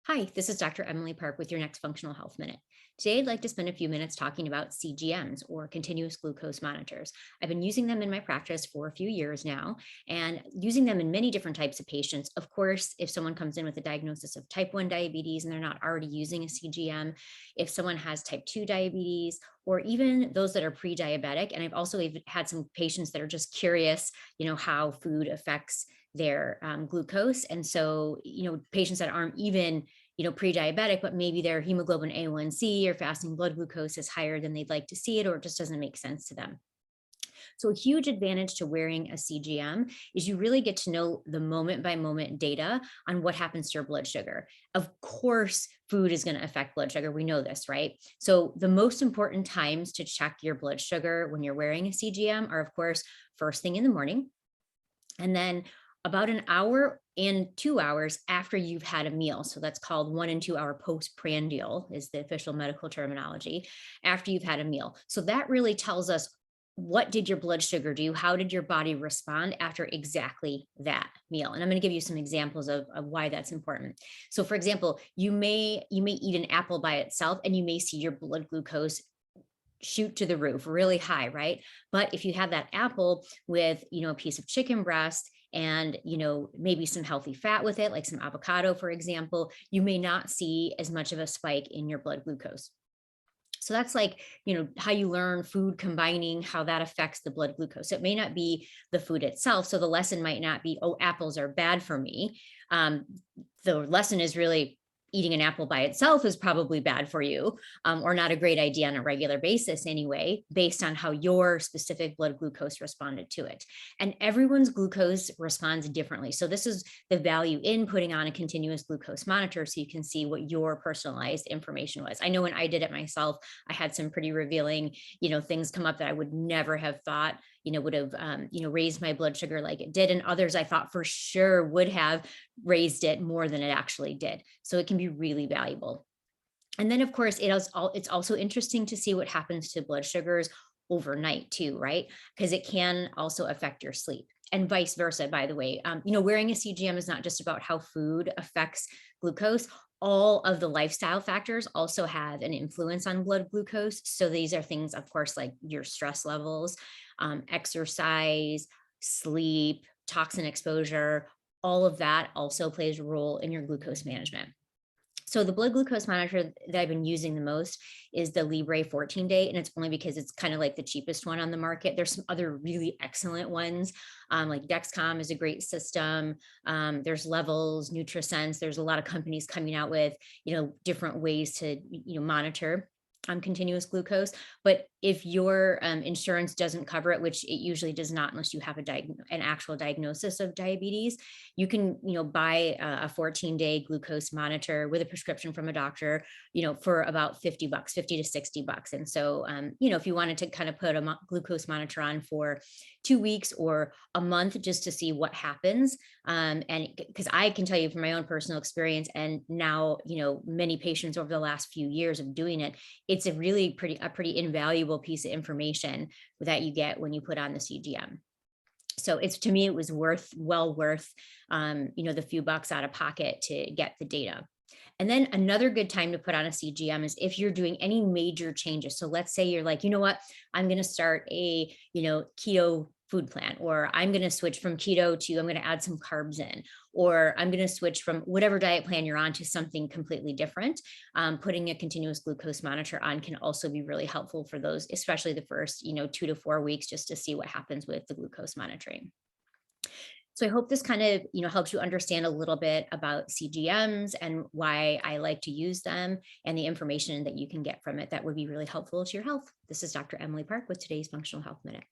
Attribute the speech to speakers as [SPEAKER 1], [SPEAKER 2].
[SPEAKER 1] Hi, this is Dr. Emily Park with your next Functional Health Minute. Today, I'd like to spend a few minutes talking about CGMs or continuous glucose monitors. I've been using them in my practice for a few years now and using them in many different types of patients. Of course, if someone comes in with a diagnosis of type 1 diabetes and they're not already using a CGM, if someone has type 2 diabetes, or even those that are pre-diabetic. And I've also even had some patients that are just curious, how food affects their glucose. And so, patients that aren't even pre-diabetic, but maybe their hemoglobin A1C or fasting blood glucose is higher than they'd like to see it, or it just doesn't make sense to them. So a huge advantage to wearing a CGM is you really get to know the moment by moment data on what happens to your blood sugar. Of course, food is going to affect blood sugar. We know this, right? So the most important times to check your blood sugar when you're wearing a CGM are, of course, first thing in the morning, and then about an hour and 2 hours after you've had a meal. So that's called 1 and 2 hour postprandial is the official medical terminology after you've had a meal. So that really tells us, what did your blood sugar do? How did your body respond after exactly that meal? And I'm going to give you some examples of why that's important. So for example, you may eat an apple by itself and you may see your blood glucose shoot to the roof really high, right? But if you have that apple with, a piece of chicken breast and, maybe some healthy fat with it, like some avocado, for example, you may not see as much of a spike in your blood glucose. So that's like, how you learn food combining, how that affects the blood glucose. It may not be the food itself. So the lesson might not be, oh, apples are bad for me. The lesson is really, eating an apple by itself is probably bad for you, or not a great idea on a regular basis anyway, based on how your specific blood glucose responded to it. And everyone's glucose responds differently. So this is the value in putting on a continuous glucose monitor so you can see what your personalized information was. I know when I did it myself, I had some pretty revealing, things come up that I would never have thought would have raised my blood sugar like it did, and others I thought for sure would have raised it more than it actually did. So it can be really valuable. And then of course it's also interesting to see what happens to blood sugars overnight too, right? Because it can also affect your sleep and vice versa, by the way. Wearing a CGM is not just about how food affects glucose. All of the lifestyle factors also have an influence on blood glucose. So these are things, of course, like your stress levels, exercise, sleep, toxin exposure. All of that also plays a role in your glucose management. So the blood glucose monitor that I've been using the most is the Libre 14 day. And it's only because it's kind of like the cheapest one on the market. There's some other really excellent ones. Like Dexcom is a great system. There's Levels, NutriSense. There's a lot of companies coming out with, different ways to, monitor continuous glucose. But if your insurance doesn't cover it, which it usually does not unless you have an actual diagnosis of diabetes, you can buy a 14-day glucose monitor with a prescription from a doctor, for about $50, 50 to $60. And so if you wanted to kind of put a glucose monitor on for 2 weeks or a month just to see what happens, and because I can tell you from my own personal experience, and now many patients over the last few years of doing it, it's a really pretty invaluable piece of information that you get when you put on the CGM. So to me, it was well worth, the few bucks out of pocket to get the data. And then another good time to put on a CGM is if you're doing any major changes. So let's say you're like, you know what, I'm going to start a, keto food plan, or I'm going to switch from keto to, I'm going to add some carbs in, or I'm going to switch from whatever diet plan you're on to something completely different. Putting a continuous glucose monitor on can also be really helpful for those, especially the first, 2 to 4 weeks, just to see what happens with the glucose monitoring. So I hope this kind of, helps you understand a little bit about CGMs and why I like to use them and the information that you can get from it that would be really helpful to your health. This is Dr. Emily Park with today's Functional Health Minute.